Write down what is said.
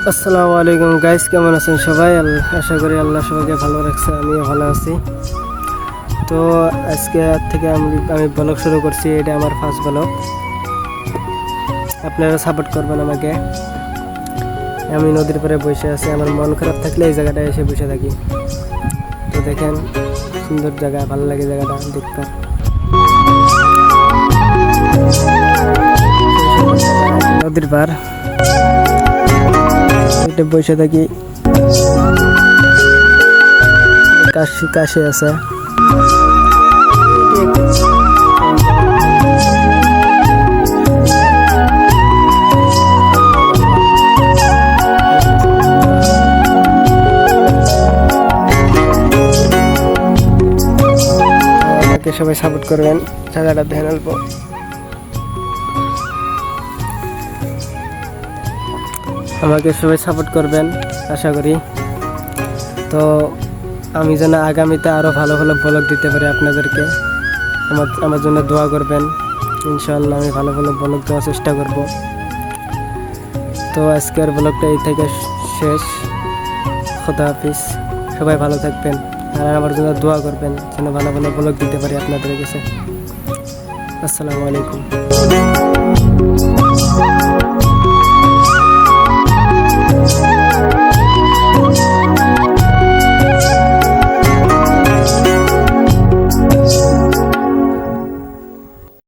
আসসালামু আলাইকুম গাইস, কেমন আছেন সবাই? আশা করি আল্লাহ সবাইকে ভালো রাখছে, আমিও ভালো আছি। তো আজকে থেকে আমি ব্লগ শুরু করছি। এটা আমার ফার্স্ট ব্লগ। আপনারা সাপোর্ট করবেন আমাকে। আমি নদীর পাড়ে বসে আছি। আমার মন খারাপ থাকলে এই জায়গাটায় এসে বসে থাকি। তো দেখেন, সুন্দর জায়গা, ভালো লাগে জায়গাটা দেখতে। নদীর পাড়, এটা বসে থাকি। কাশি আছে। সবাই সাপোর্ট করবেন, জায়গাটা দেখে নেবো। আমাকে সবাই সাপোর্ট করবেন আশা করি। তো আমি যেন আগামীতে আরও ভালো ভালো ব্লগ দিতে পারি আপনাদেরকে। আমার জন্য দোয়া করবেন। ইনশাআল্লাহ আমি ভালো ভালো ব্লগ দেওয়ার চেষ্টা করব। তো আজকের ব্লগটা এই থেকে শেষ। খোদা হাফিজ। সবাই ভালো থাকবেন আর আমার জন্য দোয়া করবেন যেন ভালো ভালো ব্লগ দিতে পারি আপনাদের কাছে। আসসালামু আলাইকুম।